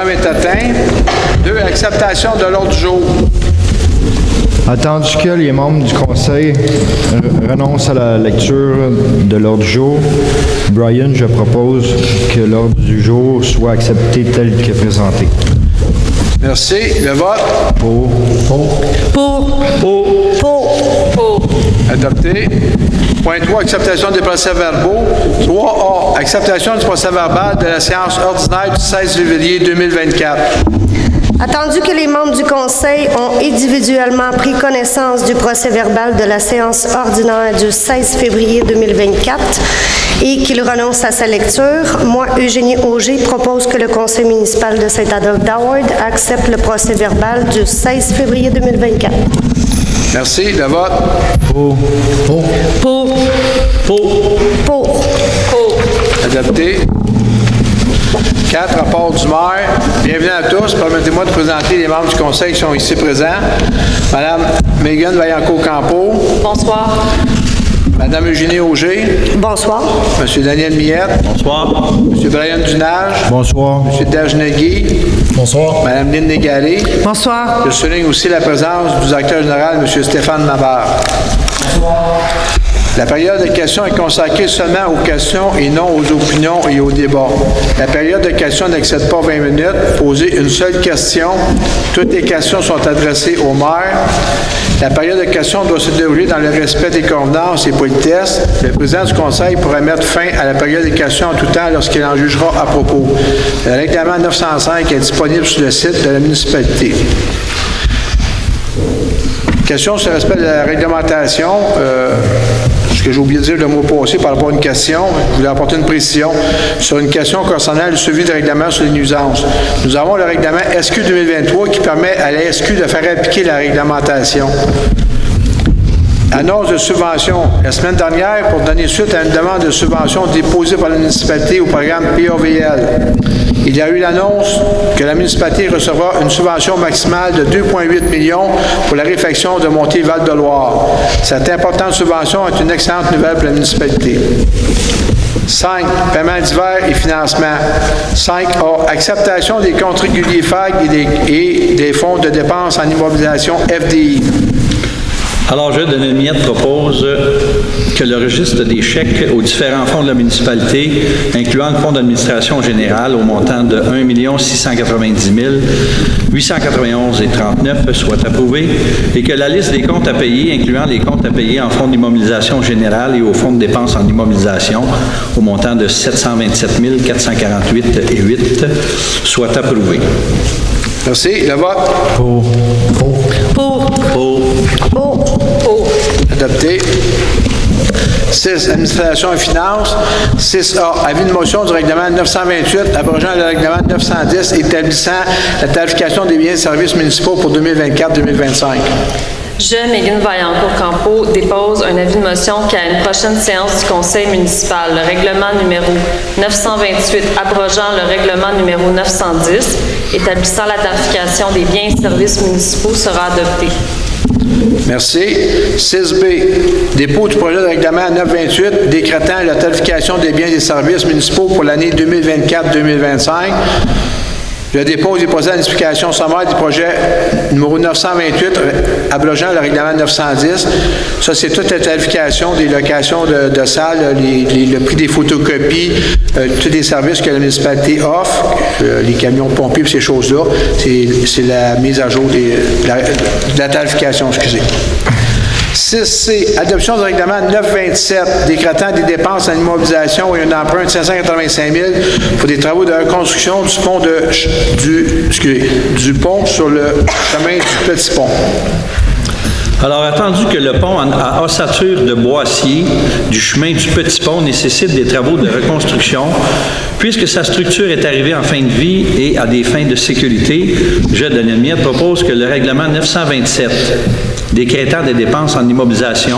quorum est atteint. 2. Acceptation de l'ordre du jour. Attendu que les membres du Conseil renoncent à la lecture de l'ordre du jour, Brian, je propose que l'ordre du jour soit accepté tel que présenté. Merci. Le vote? Pour. Adopté. Point 3, acceptation des procès-verbaux. 3A, acceptation du procès-verbal de la séance ordinaire du 16 février 2024. Attendu que les membres du Conseil ont individuellement pris connaissance du procès-verbal de la séance ordinaire du 16 février 2024 et qu'ils renoncent à sa lecture, moi, Eugénie Auger, propose que le Conseil municipal de Saint-Adolphe-d'Howard accepte le procès-verbal du 16 février 2024. Merci. Le vote? Pour. Adopté. 4, rapport du maire. Bienvenue à tous. Permettez-moi de présenter les membres du Conseil qui sont ici présents. Madame Megan Vaillancourt-Campeau. Bonsoir. Madame Eugénie Auger. Bonsoir. Monsieur Daniel Millette. Bonsoir. Monsieur Brian Dunage. Bonsoir. Monsieur Derge Negui. Bonsoir. Madame Lynn Négalé. Bonsoir. Je souligne aussi la présence du directeur général, Monsieur Stéphane Navarre. La période de questions est consacrée seulement aux questions et non aux opinions et aux débats. La période de questions n'excède pas 20 minutes. Posez une seule question. Toutes les questions sont adressées au maire. La période de questions doit se dérouler dans le respect des convenances et politesses. Le président du Conseil pourra mettre fin à la période de questions en tout temps lorsqu'il en jugera à propos. Le règlement 905 est disponible sur le site de la municipalité. Question sur le respect de la réglementation. Ce que j'ai oublié de dire le mot passé par rapport à une question, je voulais apporter une précision sur une question concernant le suivi du règlement sur les nuisances. Nous avons le règlement SQ 2023 qui permet à la SQ de faire appliquer la réglementation. Annonce de subvention. La semaine dernière, pour donner suite à une demande de subvention déposée par la municipalité au programme PAVL, il y a eu l'annonce que la municipalité recevra une subvention maximale de 2,8 millions pour la réfection de Montier-Val-de-Loire. Cette importante subvention est une excellente nouvelle pour la municipalité. 5. Paiement d'hiver et financement. 5A. Acceptation des comptes réguliers FAG et des fonds de dépenses en immobilisation FDI. Alors, je, Daniel Millette, propose que le registre des chèques aux différents fonds de la municipalité, incluant le fonds d'administration générale au montant de 1 690 891,39 soit approuvé et que la liste des comptes à payer, incluant les comptes à payer en fonds d'immobilisation générale et au fonds de dépenses en immobilisation au montant de 727 448,8 soit approuvé. Merci. Le vote? Pour. Adopté. 6. Administration et finances. 6A. Avis de motion du règlement 928 abrogeant le règlement 910 établissant la tarification des biens et services municipaux pour 2024-2025. Je, Megan Vaillancourt-Campeau, dépose un avis de motion qu'à une prochaine séance du Conseil municipal, le règlement numéro 928 abrogeant le règlement numéro 910 établissant la tarification des biens et services municipaux sera adopté. Merci. 6B. Dépôt du projet de règlement 928 décrétant la tarification des biens et services municipaux pour l'année 2024-2025. Je dépose des procès d'explication sommaire du projet numéro 928 abrogeant le règlement 910. Ça, c'est toute la tarification des locations de salles, le prix des photocopies, tous les services que la municipalité offre, les camions de pompiers et ces choses-là. C'est la mise à jour de la tarification, excusez. 6C. Adoption du règlement 927 décrétant des dépenses en immobilisation et un emprunt de 585 000 pour des travaux de reconstruction du pont du pont sur le chemin du Petit Pont. Alors, attendu que le pont à ossature de Boissier du chemin du Petit Pont nécessite des travaux de reconstruction, puisque sa structure est arrivée en fin de vie et à des fins de sécurité, je, Daniel Millette, propose que le règlement 927 décrétant des dépenses en immobilisation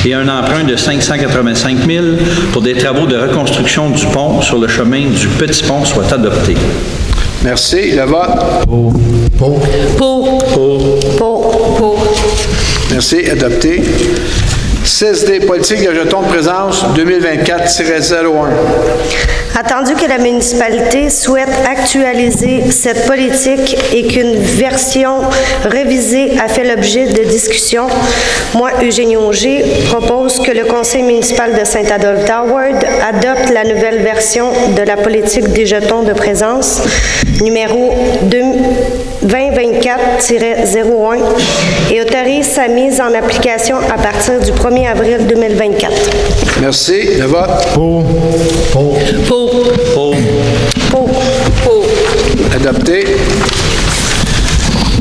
et un emprunt de 585 000 pour des travaux de reconstruction du pont sur le chemin du Petit Pont soit adopté. Merci. Le vote? Pour. Merci. Adopté. 6D, politique de jetons de présence 2024-01. Attendu que la municipalité souhaite actualiser cette politique et qu'une version révisée a fait l'objet de discussions, moi, Eugénie Auger, propose que le conseil municipal de Saint-Adolphe-d'Howard adopte la nouvelle version de la politique des jetons de présence, numéro 2024-01, et autorise sa mise en application à partir du 1er avril 2024. Merci. Le vote. Pour. Adopté.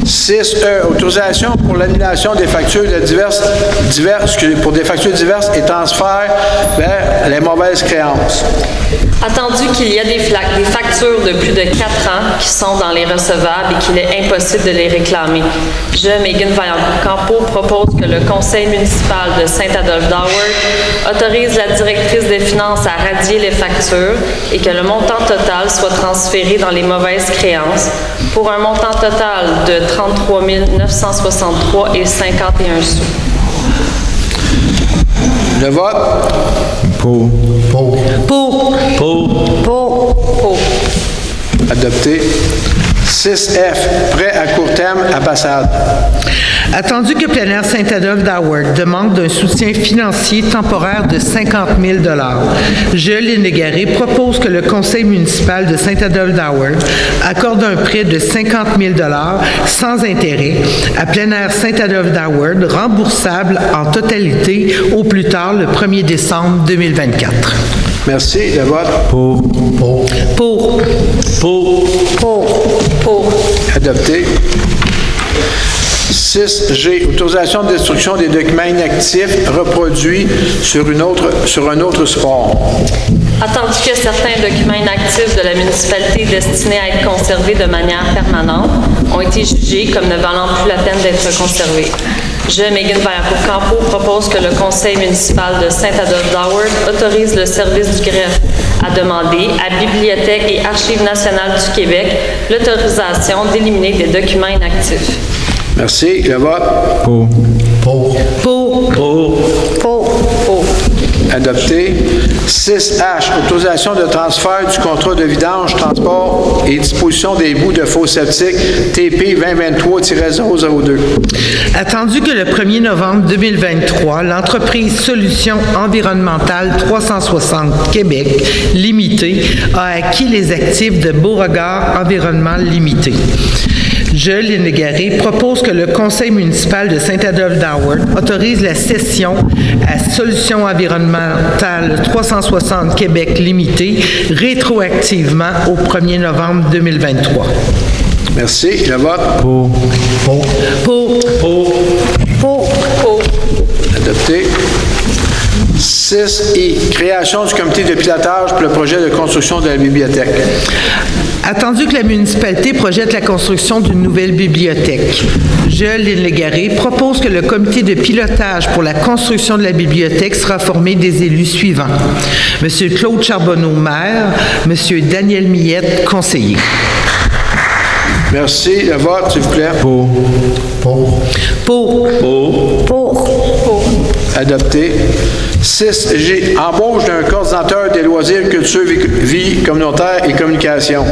6E, autorisation pour l'annulation des factures de pour des factures diverses et transfert vers les mauvaises créances. Attendu qu'il y a des factures de plus de 4 ans qui sont dans les recevables et qu'il est impossible de les réclamer, je, Megan Vaillancourt-Campeau, propose que le conseil municipal de Saint-Adolphe-d'Howard autorise la directrice des finances à radier les factures et que le montant total soit transféré dans les mauvaises créances pour un montant total de 33 963 et 51 sous. Le vote. Pour. Adopté. 6F, prêt à court terme à Bassade. Attendu que Plein Air Saint-Adolphe-d'Howard demande un soutien financier temporaire de 50 000 $, je, Lynn Légaré, propose que le conseil municipal de Saint-Adolphe-d'Howard accorde un prêt de 50 000 $ sans intérêt à Plein Air Saint-Adolphe-d'Howard, remboursable en totalité au plus tard le 1er décembre 2024. Merci. Le vote. Pour. Adopté. 6G, autorisation de destruction des documents inactifs reproduits sur un autre support. Attendu que certains documents inactifs de la municipalité destinés à être conservés de manière permanente ont été jugés comme ne valant plus la peine d'être conservés, je, Megan Vaillancourt-Campeau, propose que le conseil municipal de Saint-Adolphe-d'Howard autorise le service du greffe à demander à Bibliothèque et Archives nationales du Québec l'autorisation d'éliminer des documents inactifs. Merci. Le vote. Adopté. 6H, autorisation de transfert du contrat de vidange, transport et disposition des bouts de faux septiques TP 2023-002. Attendu que le 1er novembre 2023, l'entreprise Solutions environnementales 360 Québec Limitée a acquis les actifs de Beauregard Environnement Limité. Je, Lynn Légaré, propose que le conseil municipal de Saint-Adolphe-d'Howard autorise la cession à Solutions environnementales 360 Québec Limitée rétroactivement au 1er novembre 2023. Merci. Le vote. Adopté. 6I, création du comité de pilotage pour le projet de construction de la bibliothèque. Attendu que la municipalité projette la construction d'une nouvelle bibliothèque, je, Lynn Légaré, propose que le comité de pilotage pour la construction de la bibliothèque sera formé des élus suivants. M. Claude Charbonneau, maire, M. Daniel Millette, conseiller. Merci. Le vote, s'il vous plaît. Pour. Adopté. 6G, embauche d'un coordinateur des loisirs, culture, vie communautaire et communication.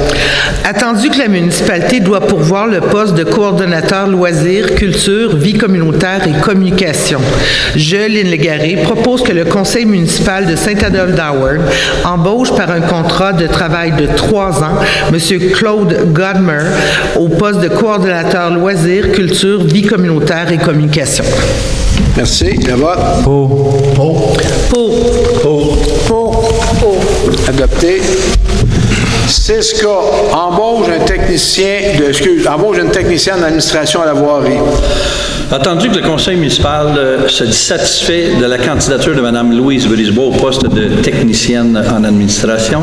Attendu que la municipalité doit pourvoir le poste de coordonnateur loisirs, culture, vie communautaire et communication, je, Lynn Légaré, propose que le conseil municipal de Saint-Adolphe-d'Howard embauche par un contrat de travail de 3 ans M. Claude Godmer au poste de coordonnateur loisirs, culture, vie communautaire et communication. Merci. Le vote. Pour. Adopté. 6K, embauche une technicienne d'administration à la voirie. Attendu que le conseil municipal se dit satisfait de la candidature de Mme Louise Brisebois au poste de technicienne en administration,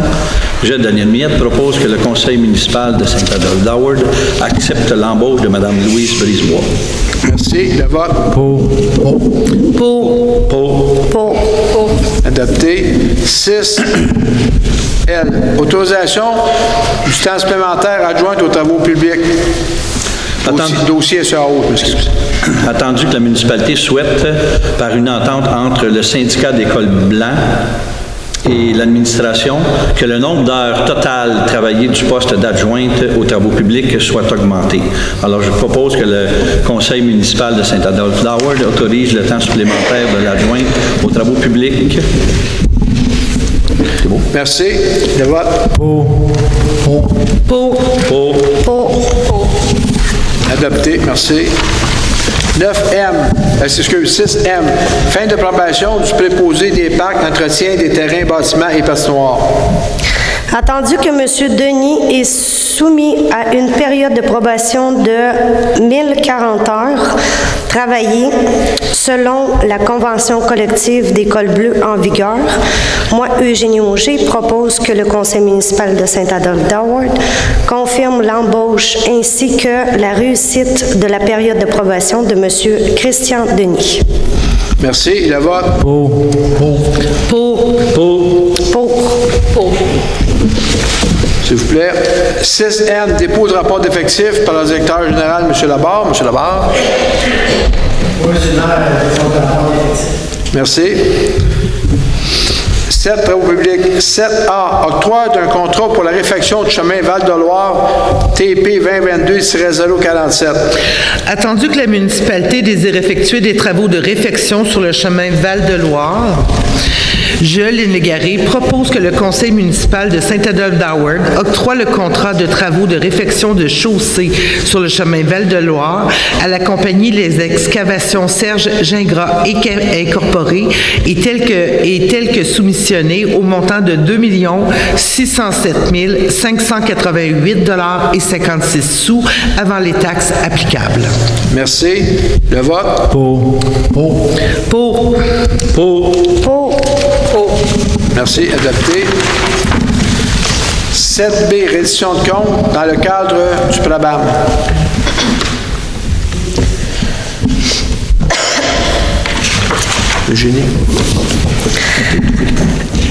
je, Daniel Millette, propose que le conseil municipal de Saint-Adolphe-d'Howard accepte l'embauche de Mme Louise Brisebois. Merci. Le vote. Pour. Adopté. 6L, autorisation du temps supplémentaire adjointe aux travaux publics. Dossier SAO, excusez. Attendu que la municipalité souhaite, par une entente entre le syndicat d'écoles blancs et l'administration, que le nombre d'heures totales travaillées du poste d'adjointe aux travaux publics soit augmenté. Alors, je propose que le conseil municipal de Saint-Adolphe d'Howard autorise le temps supplémentaire de l'adjointe aux travaux publics. C'est bon? Merci. Le vote. Adopté. Merci. 6M. Fin d'approbation du préposé des parcs, entretien des terrains, bâtiments et patinoires. Attendu que M. Denis est soumis à une période de probation de 1040 heures travaillées selon la convention collective d'École bleue en vigueur, moi, Eugénie Auger, propose que le conseil municipal de Saint-Adolphe d'Howard confirme l'embauche ainsi que la réussite de la période de probation de M. Christian Denis. Merci. Le vote. S'il vous plaît. 6N, dépôt de rapport d'effectifs par le directeur général, M. Labarre. M. Labarre. Merci. 7, travaux publics. 7A, octroi d'un contrat pour la réfection du chemin Val-de-Loire, TP 2022-047. Attendu que la municipalité désire effectuer des travaux de réfection sur le chemin Val-de-Loire, je, Lynn Légaré, propose que le conseil municipal de Saint-Adolphe d'Howard octroie le contrat de travaux de réfection de chaussée sur le chemin Val-de-Loire à la compagnie Les Excavations Serge Gingras Incorporée et tel que soumissionné au montant de 2 607 588,56 $ avant les taxes applicables. Merci. Le vote. Merci. Adopté. 7B, reddition de compte dans le cadre du PRABAM. Eugénie.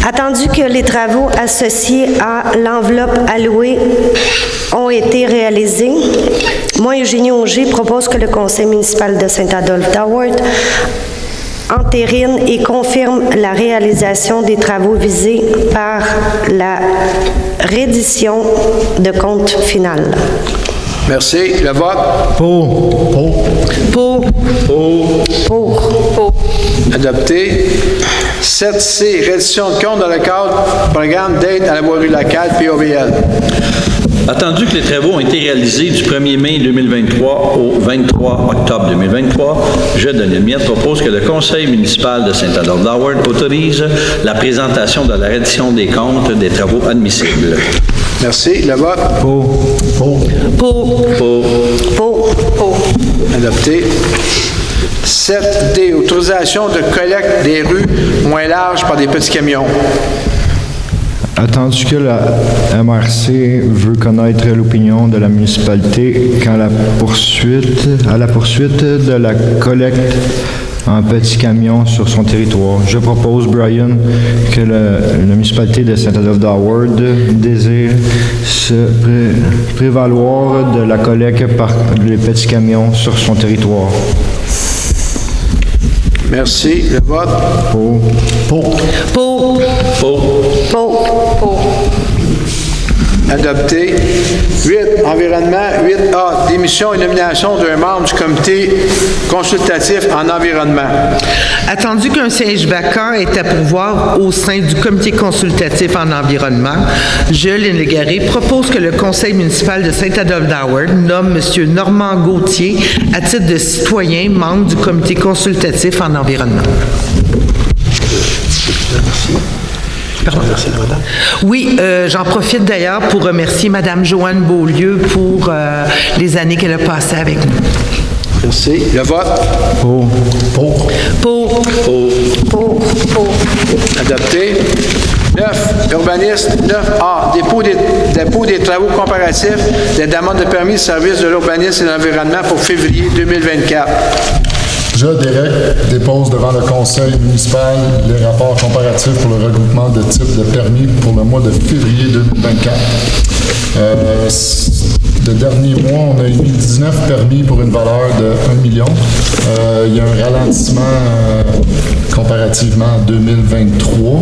Attendu que les travaux associés à l'enveloppe allouée ont été réalisés, moi, Eugénie Auger, propose que le conseil municipal de Saint-Adolphe d'Howard entérine et confirme la réalisation des travaux visés par la reddition de compte final. Merci. Le vote. Adopté. 7C, reddition de compte dans le cadre du programme d'aide à la voirie locale, POVL. Attendu que les travaux ont été réalisés du 1er mai 2023 au 23 octobre 2023, je, Daniel Miette, propose que le conseil municipal de Saint-Adolphe d'Howard autorise la présentation de la reddition des comptes des travaux admissibles. Merci. Le vote. Adopté. 7D, autorisation de collecte des rues moins larges par des petits camions. Attendu que la MRC veut connaître l'opinion de la municipalité à la poursuite de la collecte en petits camions sur son territoire, je propose, Brian, que la municipalité de Saint-Adolphe d'Howard désire se prévaloir de la collecte par les petits camions sur son territoire. Merci. Le vote. Adopté. 8. Environnement. 8A. Démission et nomination d'un membre du comité consultatif en environnement. Attendu qu'un siège vacant est à pourvoir au sein du comité consultatif en environnement, je, Lynn Légaré, propose que le conseil municipal de Saint-Adolphe d'Howard nomme M. Normand Gauthier à titre de citoyen membre du comité consultatif en environnement. Pardon. Oui, j'en profite d'ailleurs pour remercier Mme Joanne Beaulieu pour les années qu'elle a passées avec nous. Merci. Le vote. Adopté. 9. Urbanisme. 9A. Dépôt des travaux comparatifs des demandes de permis de service de l'urbanisme et de l'environnement pour février 2024. Je, Derek, dépose devant le conseil municipal les rapports comparatifs pour le regroupement de types de permis pour le mois de février 2024. Le dernier mois, on a émis 19 permis pour une valeur de 1 million. Il y a un ralentissement comparativement à 2023.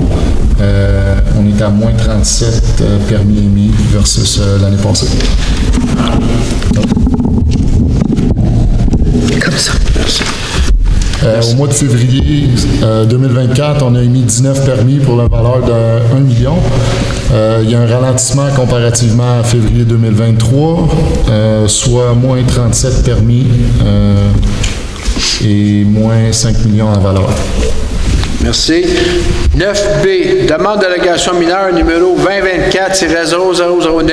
On est à moins 37 permis émis versus l'année passée. Comme ça. Merci. Au mois de février 2024, on a émis 19 permis pour la valeur de 1 million. Il y a un ralentissement comparativement à février 2023, soit moins 37 permis et moins 5 millions en valeur. Merci. 9B, demande de délégation mineure numéro 2024-0009,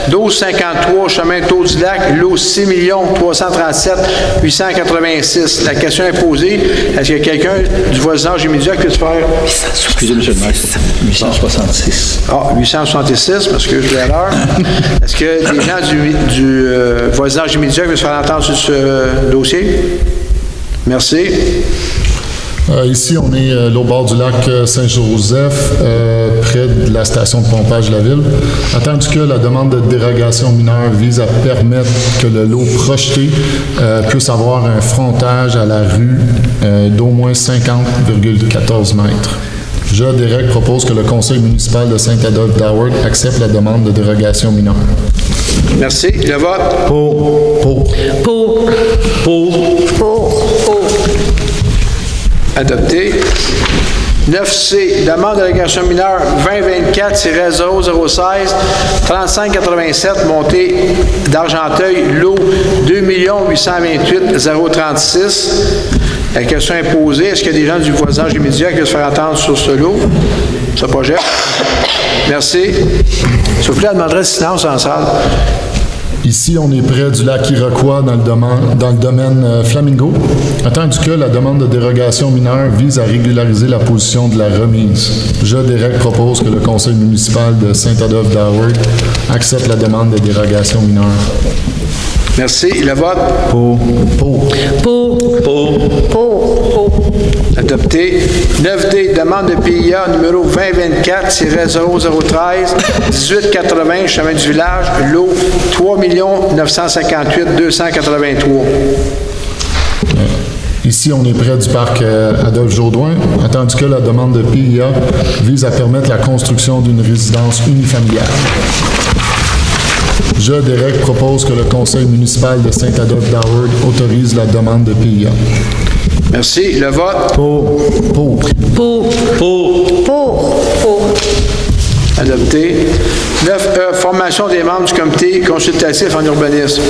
1253, chemin Taux-du-Lac, lot 6 337 886. La question est posée. Est-ce que quelqu'un du voisinage immédiat peut se faire... Excusez, M. le maire. 866. Ah, 866, parce que je l'ai à l'heure. Est-ce que des gens du voisinage immédiat veulent se faire entendre sur ce dossier? Merci. Ici, on est au bord du lac Saint-Joseph, près de la station de pompage de la ville. Attendu que la demande de dérogation mineure vise à permettre que le lot projeté puisse avoir un frontage à la rue d'au moins 50,14 mètres. Je, Derek, propose que le conseil municipal de Saint-Adolphe-d'Howard accepte la demande de dérogation mineure. Merci. Le vote? Pour. Pour. Adopté. 9C, demande de délégation mineure 2024-0016, 3587, montée d'Argenteuil, lot 2 828 036. La question est posée. Est-ce qu'il y a des gens du voisinage immédiat qui veulent se faire entendre sur ce lot, ce projet? Merci. S'il vous plaît, je demanderai le silence en salle. Ici, on est près du lac Iroquois dans le domaine Flamingo. Attendu que la demande de dérogation mineure vise à régulariser la position de la remise. Je, Derek, propose que le conseil municipal de Saint-Adolphe-d'Howard accepte la demande de dérogation mineure. Merci. Le vote? Pour. Adopté. 9D, demande de PIA numéro 2024-0013, 1880, chemin du village, lot 3 958 283. Ici, on est près du parc Adolphe-Jourdouin, attendu que la demande de PIA vise à permettre la construction d'une résidence unifamiliale. Je, Derek, propose que le conseil municipal de Saint-Adolphe-d'Howard autorise la demande de PIA. Merci. Le vote? Pour. Adopté. 9E, formation des membres du comité consultatif en urbanisme.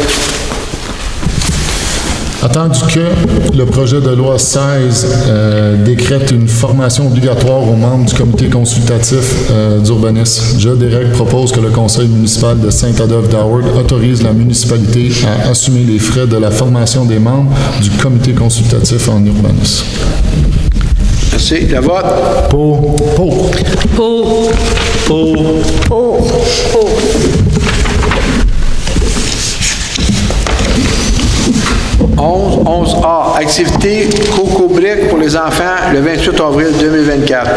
Attendu que le projet de loi 16 décrète une formation obligatoire aux membres du comité consultatif d'urbanisme, je, Derek, propose que le conseil municipal de Saint-Adolphe-d'Howard autorise la municipalité à assumer les frais de la formation des membres du comité consultatif en urbanisme. Merci. Le vote? Pour. 11A, activité Coco-Brique pour les enfants le 28 avril 2024.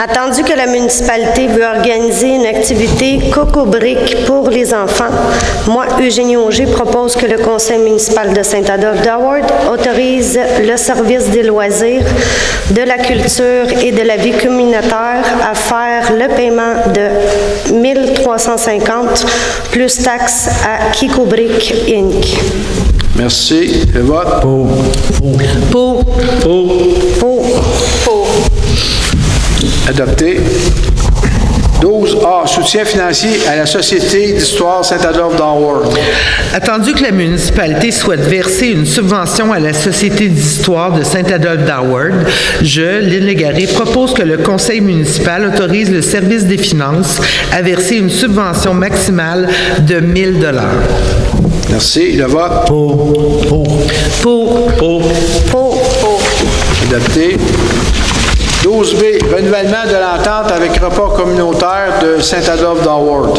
Attendu que la municipalité veut organiser une activité Coco-Brique pour les enfants, moi, Eugénie Auger, propose que le conseil municipal de Saint-Adolphe-d'Howard autorise le service des loisirs, de la culture et de la vie communautaire à faire le paiement de 1 350 plus taxes à Kiko-Brique Inc. Merci. Le vote? Pour. Adopté. 12A, soutien financier à la Société d'histoire Saint-Adolphe-d'Howard. Attendu que la municipalité souhaite verser une subvention à la Société d'histoire de Saint-Adolphe-d'Howard, je, Lynn Légaré, propose que le conseil municipal autorise le service des finances à verser une subvention maximale de 1 000 $. Merci. Le vote? Pour. Adopté. 12B, 12B, renouvellement de l'entente avec repas communautaire de Saint-Adolphe d'Howard.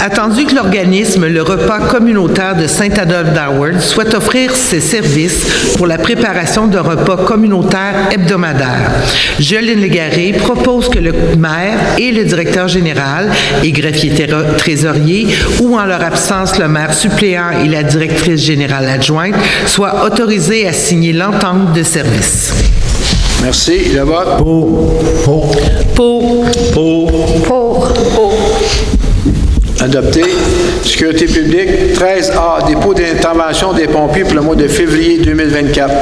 Attendu que l'organisme, le repas communautaire de Saint-Adolphe d'Howard, souhaite offrir ses services pour la préparation d'un repas communautaire hebdomadaire, Jolene Légaré propose que le maire et le directeur général et greffier trésorier, ou en leur absence le maire suppléant et la directrice générale adjointe, soient autorisés à signer l'entente de service. Merci. Le vote? Pour. Adopté. Sécurité publique, 13A, dépôt d'intervention des pompiers pour le mois de février 2024.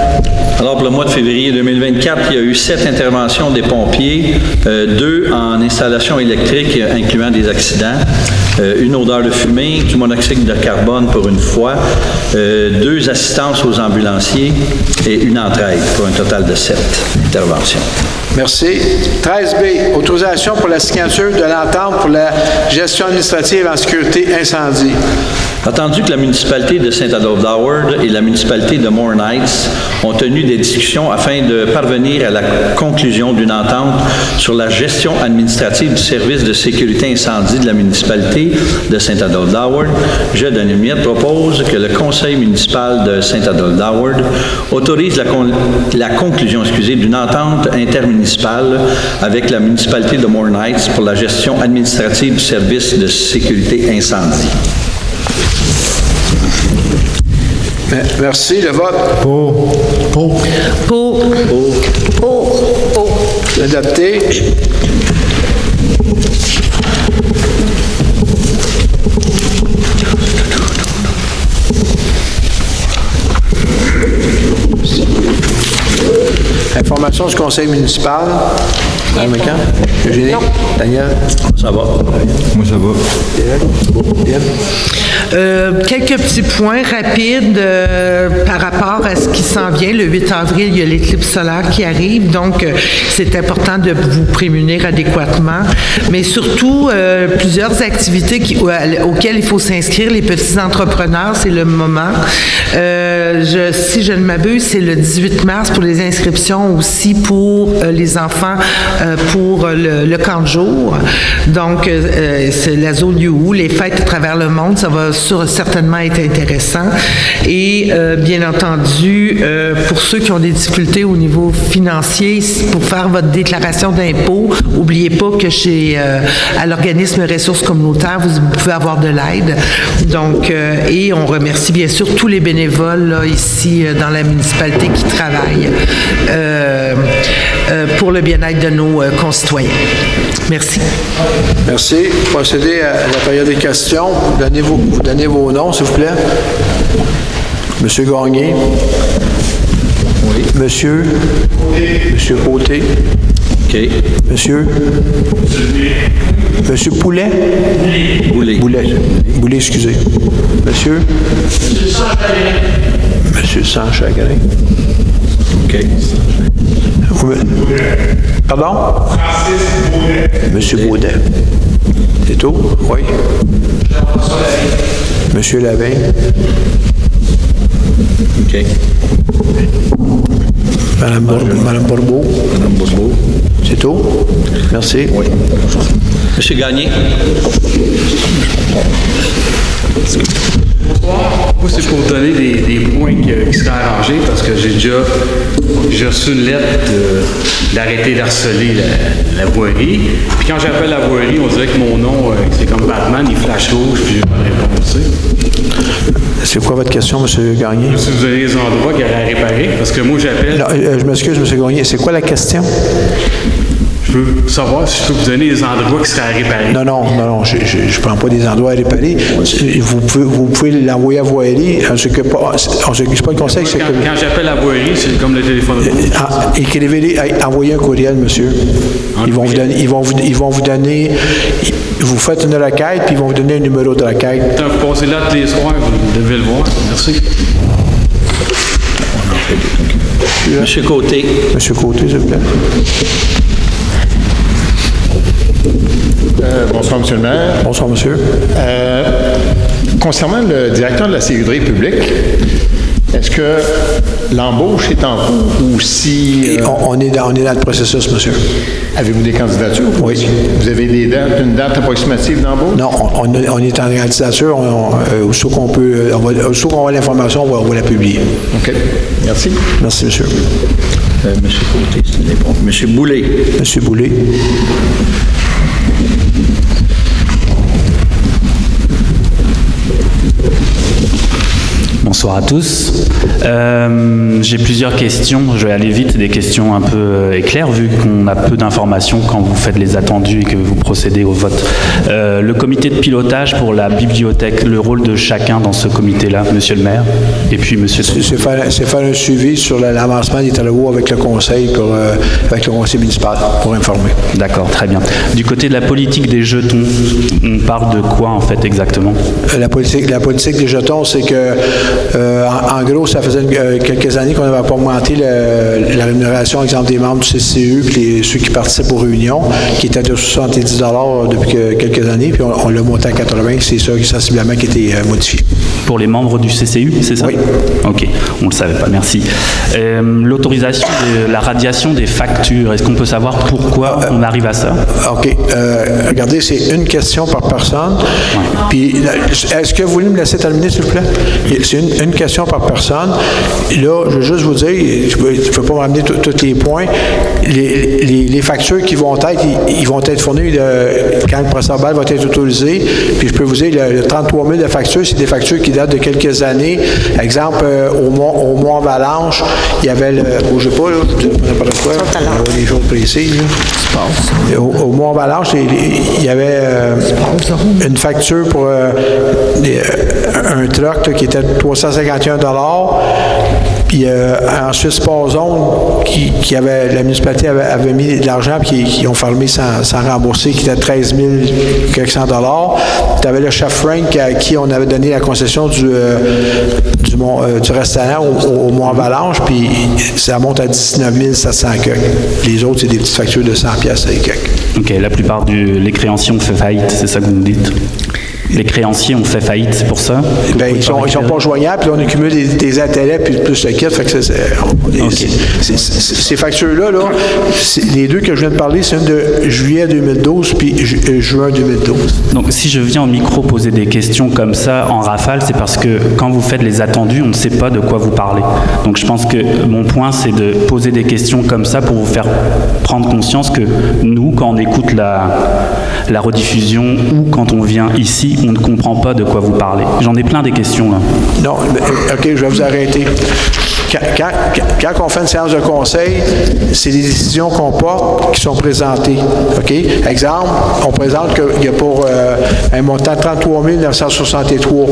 Alors, pour le mois de février 2024, il y a eu 7 interventions des pompiers, 2 en installation électrique, incluant des accidents, une odeur de fumée, du monoxyde de carbone pour une fois, 2 assistances aux ambulanciers et une entraide, pour un total de 7 interventions. Merci. 13B, autorisation pour la signature de l'entente pour la gestion administrative en sécurité incendie. Attendu que la municipalité de Saint-Adolphe d'Howard et la municipalité de Moore Knights ont tenu des discussions afin de parvenir à la conclusion d'une entente sur la gestion administrative du service de sécurité incendie de la municipalité de Saint-Adolphe d'Howard, je, Daniel Miette, propose que le conseil municipal de Saint-Adolphe d'Howard autorise la conclusion d'une entente intermunicipale avec la municipalité de Moore Knights pour la gestion administrative du service de sécurité incendie. Merci. Le vote? Pour. Adopté. Information du conseil municipal. Madame McCann? Eugénie? Non. Daniel? Ça va. Moi, ça va. Quelques petits points rapides par rapport à ce qui s'en vient. Le 8 avril, il y a l'éclipse solaire qui arrive, donc c'est important de vous prémunir adéquatement. Mais surtout, plusieurs activités auxquelles il faut s'inscrire. Les petits entrepreneurs, c'est le moment. Si je ne m'abuse, c'est le 18 mars pour les inscriptions aussi pour les enfants pour le camp de jour. Donc, c'est la zone UU, les fêtes à travers le monde, ça va certainement être intéressant. Et bien entendu, pour ceux qui ont des difficultés au niveau financier, pour faire votre déclaration d'impôt, n'oubliez pas que à l'organisme Ressources communautaires, vous pouvez avoir de l'aide. Donc, et on remercie bien sûr tous les bénévoles là, ici dans la municipalité qui travaillent pour le bien-être de nos concitoyens. Merci. Merci. Procédez à la période des questions. Vous donnez vos noms, s'il vous plaît. Monsieur Gagné. Oui. Monsieur. Monsieur Côté. OK. Monsieur. Monsieur Poulet. Boulet, excusez. Monsieur. Monsieur Sans-Chagrin. OK. Pardon? Francis Baudet. Monsieur Baudet. C'est tout? Oui. Monsieur Lavigne. OK. Madame Bourbeau. Madame Bourbeau. C'est tout? Merci. Oui. Monsieur Gagné. Bonsoir. Moi, c'est pour vous donner des points qui seraient arrangés parce que j'ai reçu une lettre d'arrêter d'harceler la voirie. Puis quand j'appelle la voirie, on dirait que mon nom, c'est comme Batman, il flash rouge, puis j'ai pas de réponse. C'est quoi votre question, M. Gagné? Si vous avez des endroits qu'il y a à réparer, parce que moi, j'appelle... Non, je m'excuse, M. Gagné. C'est quoi la question? Je veux savoir si je peux vous donner des endroits qui seraient à réparer. Non, je ne prends pas des endroits à réparer. Vous pouvez l'envoyer à voirie. C'est pas le conseil. Quand j'appelle la voirie, c'est comme le téléphone rouge. Écrivez-les, envoyez un courriel, monsieur. Ils vont vous donner... Vous faites une requête, puis ils vont vous donner un numéro de requête. Quand vous passez là tous les soirs, vous devez le voir. Merci. Monsieur Côté. Monsieur Côté, s'il vous plaît. Bonsoir, M. le maire. Bonsoir, monsieur. Concernant le directeur de la sécurité publique, Est-ce que l'embauche est en cours ou si... On est dans le processus, monsieur. Avez-vous des candidatures? Oui. Vous avez une date approximative d'embauche? Non, on est en candidature. Aussitôt qu'on a l'information, on va la publier. OK. Merci. Merci, monsieur. Monsieur Côté, c'est bon. Monsieur Boulay. Monsieur Boulay. Bonsoir à tous. J'ai plusieurs questions. Je vais aller vite, des questions un peu éclair, vu qu'on a peu d'informations quand vous faites les attendus et que vous procédez au vote. Le comité de pilotage pour la bibliothèque, le rôle de chacun dans ce comité-là, monsieur le maire, et puis monsieur... C'est faire un suivi sur l'avancement des travaux avec le conseil, avec le conseil municipal, pour informer. D'accord, très bien. Du côté de la politique des jetons, on parle de quoi en fait exactement? La politique des jetons, c'est que en gros, ça faisait quelques années qu'on n'avait pas augmenté la rémunération, exemple, des membres du CCU puis ceux qui participent aux réunions, qui étaient de 70 $ depuis quelques années, puis on l'a monté à 80, c'est ça sensiblement qui a été modifié. Pour les membres du CCU, c'est ça? Oui. OK, on ne le savait pas, merci. L'autorisation de la radiation des factures, est-ce qu'on peut savoir pourquoi on arrive à ça? OK. Regardez, c'est une question par personne. Ouais. Puis, est-ce que vous voulez me laisser terminer, s'il vous plaît? C'est une question par personne. Là, je veux juste vous dire, je ne peux pas m'amener tous les points. Les factures qui vont être, ils vont être fournies quand le procès-verbal va être autorisé. Puis, je peux vous dire, le 33 000 de factures, c'est des factures qui datent de quelques années. Exemple, au Mont Avalanche, il y avait le... Bougez pas, là, je ne sais pas n'importe quoi. Les jours précis, là. Au Mont Avalanche, il y avait une facture pour un truck là, qui était 351 $. Puis ensuite, Spazone, la municipalité avait mis de l'argent puis qui ont fermé sans rembourser, qui était 13 400 $. Tu avais le chef Frank à qui on avait donné la concession du restaurant au Mont Avalanche, puis ça monte à 19 700 $. Les autres, c'est des petites factures de 100 $ et quelques. OK, la plupart les créanciers ont fait faillite, c'est ça que vous me dites? Les créanciers ont fait faillite, c'est pour ça? Bien, ils sont pas joignables, puis on accumule des intérêts, puis plus le kit, fait que ces factures-là, les deux que je viens de parler, c'est une de juillet 2012 puis juin 2012. Donc, si je viens au micro poser des questions comme ça, en rafale, c'est parce que quand vous faites les attendus, on ne sait pas de quoi vous parlez. Donc, je pense que mon point, c'est de poser des questions comme ça pour vous faire prendre conscience que nous, quand on écoute la rediffusion ou quand on vient ici, on ne comprend pas de quoi vous parlez. J'en ai plein des questions, là. Non, OK, je vais vous arrêter. Quand on fait une séance de conseil, c'est des décisions qu'on porte qui sont présentées. OK? Exemple, on présente qu'il y a pour un montant de 33 963.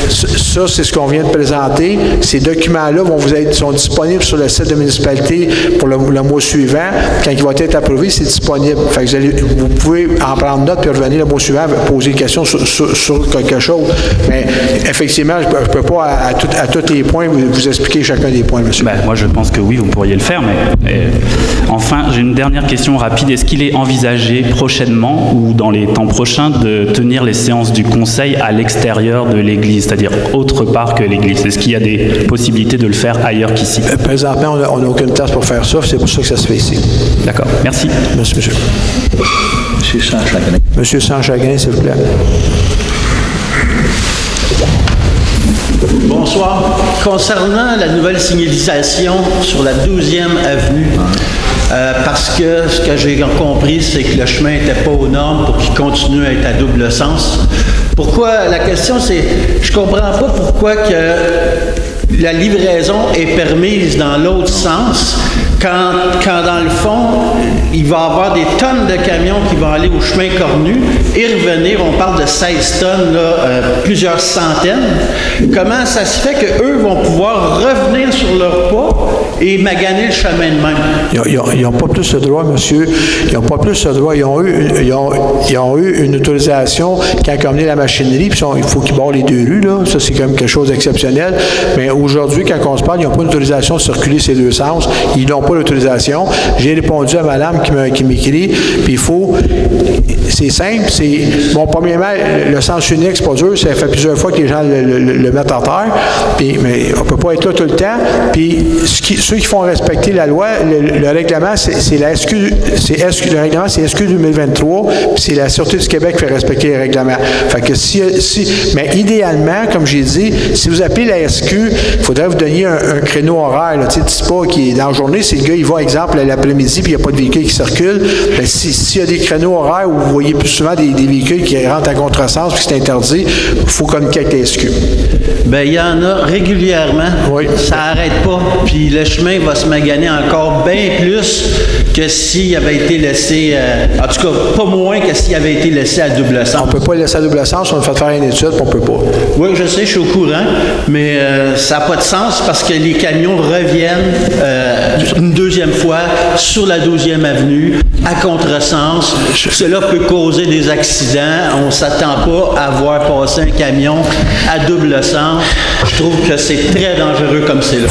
Ça, c'est ce qu'on vient de présenter. Ces documents-là sont disponibles sur le site de la municipalité pour le mois suivant. Quand il va être approuvé, c'est disponible. Fait que vous pouvez en prendre note puis revenir le mois suivant poser des questions sur quelque chose. Mais effectivement, je ne peux pas à tous les points vous expliquer chacun des points, monsieur. Ben, moi, je pense que oui, vous pourriez le faire, mais enfin, j'ai une dernière question rapide. Est-ce qu'il est envisagé prochainement ou dans les temps prochains de tenir les séances du conseil à l'extérieur de l'église, c'est-à-dire autre part que l'église? Est-ce qu'il y a des possibilités de le faire ailleurs qu'ici? Présentement, on n'a aucune place pour faire ça, c'est pour ça que ça se fait ici. D'accord, merci. Merci, monsieur. Monsieur Sans-Chagrin. Monsieur Sans-Chagrin, s'il vous plaît. Bonsoir. Concernant la nouvelle signalisation sur la 12e avenue, parce que ce que j'ai compris, c'est que le chemin n'était pas aux normes pour qu'il continue à être à double sens. Pourquoi? La question, c'est, je comprends pas pourquoi que la livraison est permise dans l'autre sens quand dans le fond, il va y avoir des tonnes de camions qui vont aller au chemin cornu et revenir. On parle de 16 tonnes, plusieurs centaines. Comment ça se fait qu'eux vont pouvoir revenir sur leur pas et maganer le chemin de même. Ils n'ont pas plus le droit, monsieur. Ils n'ont pas plus le droit. Ils ont eu une autorisation quand ils ont amené la machinerie, puis il faut qu'ils barrent les deux rues, là. Ça, c'est quand même quelque chose d'exceptionnel. Mais aujourd'hui, quand on se parle, ils n'ont pas une autorisation de circuler ces deux sens. Ils n'ont pas l'autorisation. J'ai répondu à madame qui m'écrit, puis il faut... C'est simple, c'est... Bon, premièrement, le sens unique, c'est pas dur. Ça fait plusieurs fois que les gens le mettent en terre, mais on ne peut pas être là tout le temps. Puis ceux qui font respecter la loi, le règlement, c'est la SQ, le règlement, c'est SQ 2023, puis c'est la Sûreté du Québec qui fait respecter les règlements. Fait que mais idéalement, comme j'ai dit, si vous appelez la SQ, il faudrait vous donner un créneau horaire. Tu sais, dis pas qu'il est dans la journée, si le gars, il va, exemple, l'après-midi, puis il n'y a pas de véhicule qui circule, bien, s'il y a des créneaux horaires où vous voyez plus souvent des véhicules qui rentrent à contresens, puis c'est interdit, il faut communiquer avec la SQ. Bien, il y en a régulièrement. Oui. Ça n'arrête pas. Puis le chemin va se maganer encore bien plus que s'il avait été laissé, en tout cas, pas moins que s'il avait été laissé à double sens. On ne peut pas le laisser à double sens, on a fait faire une étude, puis on ne peut pas. Oui, je sais, je suis au courant, mais ça n'a pas de sens parce que les camions reviennent une deuxième fois sur la 12e avenue, à contresens. Cela peut causer des accidents. On ne s'attend pas à voir passer un camion à double sens. Je trouve que c'est très dangereux comme c'est là.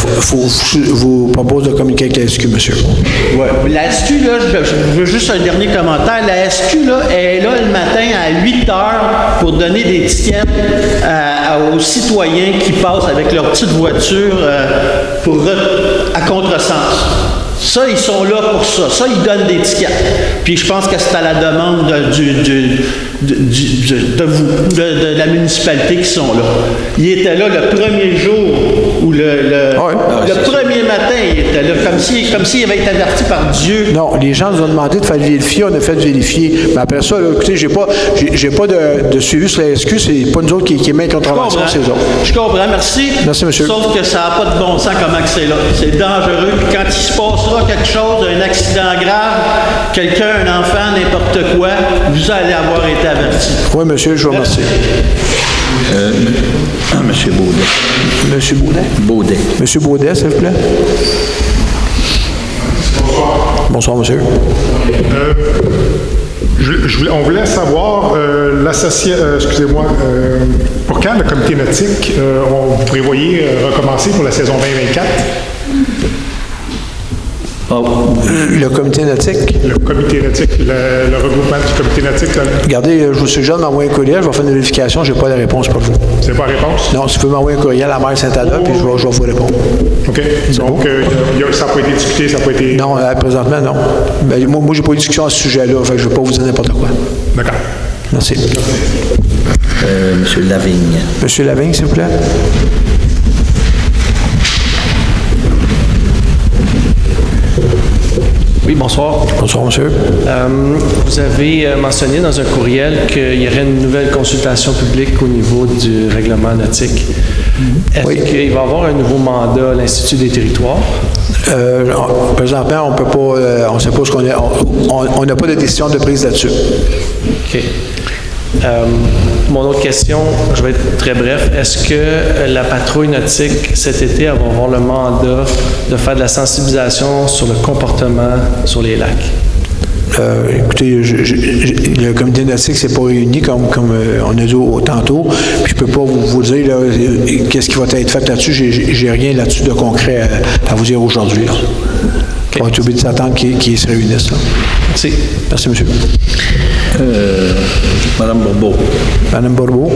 Je vous propose de communiquer avec la SQ, monsieur. Oui. La SQ, là, je veux juste un dernier commentaire. La SQ, là, est là le matin à 8 heures pour donner des tickets aux citoyens qui passent avec leur petite voiture à contresens. Ça, ils sont là pour ça. Ça, ils donnent des tickets. Puis je pense que c'est à la demande de la municipalité qui sont là. Ils étaient là le premier jour ou le premier matin, ils étaient là, comme s'ils avaient été avertis par Dieu. Non, les gens nous ont demandé de faire vérifier, on a fait vérifier. Mais après ça, là, écoutez, j'ai pas de suivi sur la SQ, c'est pas nous autres qui met contravention, c'est eux autres. Je comprends, merci. Merci, monsieur. Sauf que ça n'a pas de bon sens comment c'est là. C'est dangereux. Puis quand il se passera quelque chose, un accident grave, quelqu'un, un enfant, n'importe quoi, vous allez avoir été averti. Oui, monsieur, je vous remercie. Monsieur Baudet. Monsieur Baudet? Baudet. Monsieur Baudet, s'il vous plaît. Bonsoir, monsieur. On voulait savoir, pour quand le comité nautique, vous prévoyez recommencer pour la saison 2024? Le comité nautique? Le comité nautique, le regroupement du comité nautique. Regardez, je vous suggère de m'envoyer un courriel, je vais faire une vérification, je n'ai pas la réponse pour vous. C'est pas la réponse? Non, si vous pouvez m'envoyer un courriel à la maire Saint-Ada, puis je vais vous répondre. OK. Donc, ça n'a pas été discuté, ça n'a pas été... Non, présentement, non. Ben, moi, je n'ai pas eu de discussion à ce sujet-là, fait que je ne vais pas vous dire n'importe quoi. D'accord. Merci. Monsieur Lavigne. Monsieur Lavigne, s'il vous plaît. Oui, bonsoir. Bonsoir, monsieur. Vous avez mentionné dans un courriel qu'il y aurait une nouvelle consultation publique au niveau du règlement nautique. Est-ce qu'il va y avoir un nouveau mandat à l'Institut des territoires? Présentement, on peut pas, on ne sait pas ce qu'on est. On n'a pas de décision de prise là-dessus. OK. Mon autre question, je vais être très bref. Est-ce que la patrouille nautique, cet été, va avoir le mandat de faire de la sensibilisation sur le comportement sur les lacs? Écoutez, le comité nautique ne s'est pas réuni comme on a dit tantôt, puis je ne peux pas vous dire là, qu'est-ce qui va être fait là-dessus. J'ai rien là-dessus de concret à vous dire aujourd'hui. Okay. On va être obligé de s'attendre qu'ils se réunissent. Là. Merci. Merci, monsieur. Madame Bourbeau. Madame Bourbeau.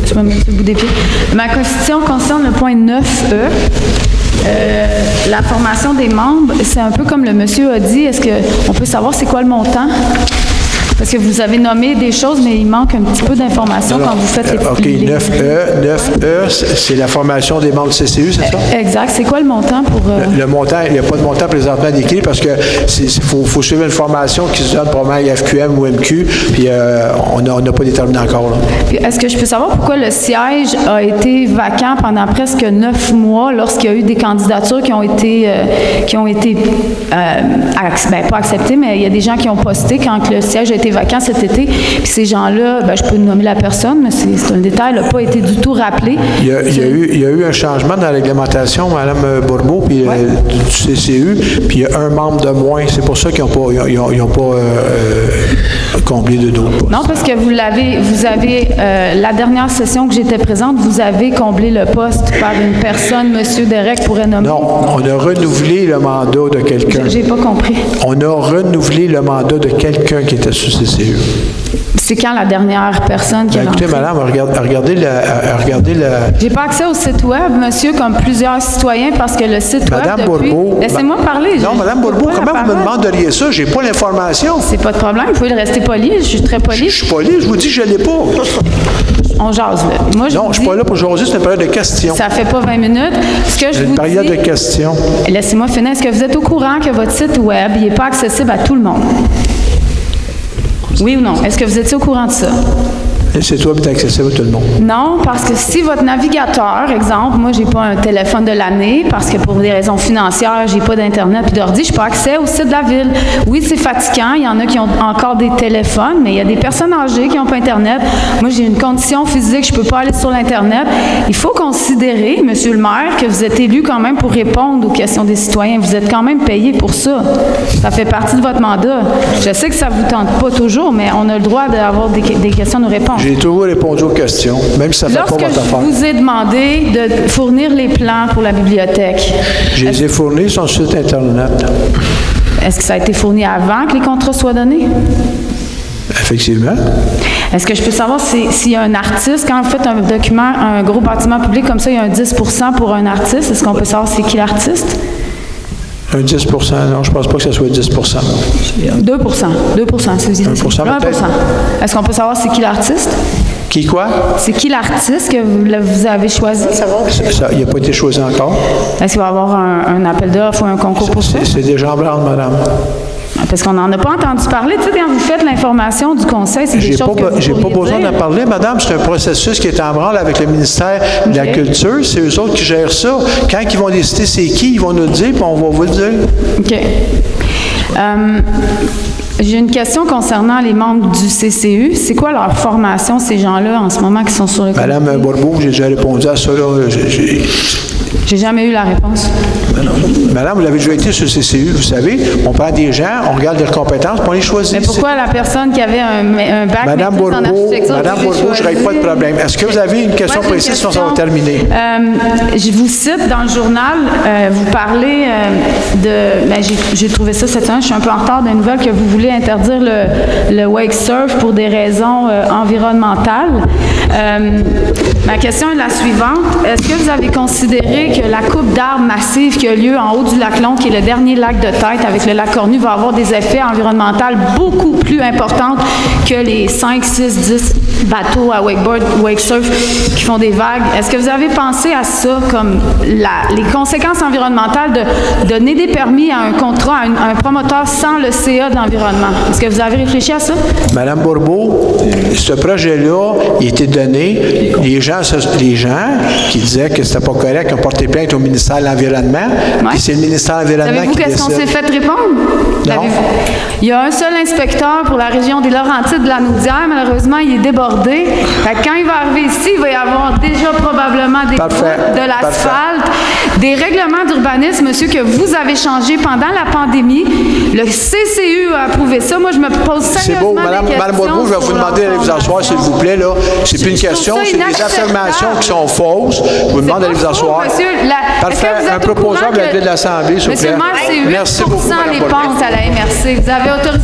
Je m'appelle M. Boudépied. Ma question concerne le point 9E. La formation des membres, c'est un peu comme le monsieur a dit. Est-ce qu'on peut savoir c'est quoi le montant? Parce que vous avez nommé des choses, mais il manque un petit peu d'informations quand vous faites les... OK, 9E, c'est la formation des membres du CCU, c'est ça? Exact. C'est quoi le montant pour... Le montant, il n'y a pas de montant présentement décrit parce que faut suivre une formation qui se donne probablement à FQM ou MQ, puis on n'a pas déterminé encore. Est-ce que je peux savoir pourquoi le siège a été vacant pendant presque 9 mois lorsqu'il y a eu des candidatures qui ont été pas acceptées, mais il y a des gens qui ont posté quand le siège a été été vacant cet été. Puis ces gens-là, je peux nommer la personne, mais c'est un détail, n'a pas été du tout rappelé. Il y a eu un changement dans la réglementation, Mme Bourbeau, puis du CCU, puis il y a un membre de moins. C'est pour ça qu'ils n'ont pas comblé de d'autres postes. Non, parce que vous avez la dernière session que j'étais présente, vous avez comblé le poste par une personne, M. Derek pourrait nommer. Non, on a renouvelé le mandat de quelqu'un. J'ai pas compris. On a renouvelé le mandat de quelqu'un qui était sous CCU. C'est quand la dernière personne qui a écoutez, rentré? madame, regardez la... J'ai pas accès au site web, monsieur, comme plusieurs citoyens, parce que le site Madame web depuis... Bourbeau... Laissez-moi parler. Non, Madame Bourbeau, comment vous me demanderiez ça? J'ai pas l'information. C'est pas de problème, vous pouvez rester poli, je suis très poli. Je suis poli, je vous dis que je l'ai pas. On jase, là. Moi, non, je suis pas là pour jaser, c'est une période de questions. Ça fait pas 20 minutes. Ce que je vous dis... Une période de questions. Laissez-moi finir. Est-ce que vous êtes au courant que votre site web, il n'est pas accessible à tout le monde? Oui ou non? Est-ce que vous étiez au courant de ça? Le site web est accessible à tout le monde. Non, parce que si votre navigateur, exemple, moi, j'ai pas un téléphone de l'année parce que pour des raisons financières, j'ai pas d'Internet puis d'ordi, je n'ai pas accès au site de la ville. Oui, c'est fatigant. Il y en a qui ont encore des téléphones, mais il y a des personnes âgées qui n'ont pas Internet. Moi, j'ai une condition physique, je peux pas aller sur l'Internet. Il faut considérer, Monsieur le maire, que vous êtes élu quand même pour répondre aux questions des citoyens. Vous êtes quand même payé pour ça. Ça fait partie de votre mandat. Je sais que ça vous tente pas toujours, mais on a le droit d'avoir des questions à nous répondre. J'ai toujours répondu aux questions, même si ça ne fait pas votre affaire. Lorsque je vous ai demandé de fournir les plans pour la bibliothèque... Je les ai fournis sur le site Internet. Est-ce que ça a été fourni avant que les contrats soient donnés? Effectivement. Est-ce que je peux savoir s'il y a un artiste, quand vous faites un document, un gros bâtiment public comme ça, il y a un 10 pour un artiste, est-ce qu'on peut savoir c'est qui l'artiste? Un 10 non, je ne pense pas que ce soit 10 2 c'est 1 peut-être. Est-ce qu'on peut savoir c'est qui l'artiste? Qui quoi? C'est qui l'artiste que vous avez choisi? Il n'a pas été choisi encore. Est-ce qu'il va y avoir un appel d'offres ou un concours pour ça? C'est déjà en branle, madame. Parce qu'on n'en a pas entendu parler. Tu sais, quand vous faites l'information du conseil, c'est des choses que vous j'ai pas besoin dire. d'en parler, madame. C'est un processus qui est en branle avec le ministère de la Culture. C'est eux autres qui gèrent ça. Quand ils vont décider c'est qui, ils vont nous le dire, puis on va vous le dire. OK. J'ai une question concernant les membres du CCU. C'est quoi leur formation, ces gens-là, en ce moment, qui sont sur le comité? Madame Bourbeau, j'ai déjà répondu à ça. J'ai jamais eu la réponse. Madame, vous l'avez déjà été sur le CCU, vous savez. On prend des gens, on regarde leurs compétences, puis on les choisit. Mais pourquoi la personne qui avait un bac Madame Bourbeau, je ne règle pas de problème. Est-ce que vous avez une question précise, sinon ça va terminer? Je vous cite dans le journal, vous parlez j'ai trouvé ça cette semaine, je suis un peu en retard d'une nouvelle, que vous voulez interdire le wake surf pour des raisons environnementales. Ma question est la suivante. Est-ce que vous avez considéré que la coupe d'arbres massive qui a lieu en haut du lac Long, qui est le dernier lac de tête avec le lac Cornu, va avoir des effets environnementaux beaucoup plus importants que les 5, 6, 10 bateaux à wakeboard, wake surf qui font des vagues? Est-ce que vous avez pensé à ça comme les conséquences environnementales de donner des permis à un contrat, à un promoteur sans le CA de l'environnement? Est-ce que vous avez réfléchi à ça? Madame Bourbeau, ce projet-là, il était donné. Les gens qui disaient que c'était pas correct, qui ont porté plainte au ministère de l'Environnement, puis c'est le ministère de l'Environnement qui décide. Savez-vous qu'est-ce qu'on s'est fait répondre? Non. Il y a un seul inspecteur pour la région des Laurentides de la Naudière. Malheureusement, il est débordé. Fait que quand il va arriver ici, il va y avoir déjà probablement des routes, de l'asphalte, des règlements d'urbanisme, monsieur, que vous avez changés pendant la pandémie. Le CCU a approuvé ça. Moi, je me pose sérieusement des questions. Madame Bourbeau, je vais vous demander d'aller vous asseoir, s'il vous plaît. Là. C'est plus une question, c'est des affirmations qui sont fausses. Je vous demande d'aller vous asseoir. Parfait. Un proposable à la ville de l'Assemblée, s'il vous plaît. Monsieur le maire, c'est 8 les pentes à la MRC. Vous avez autorisé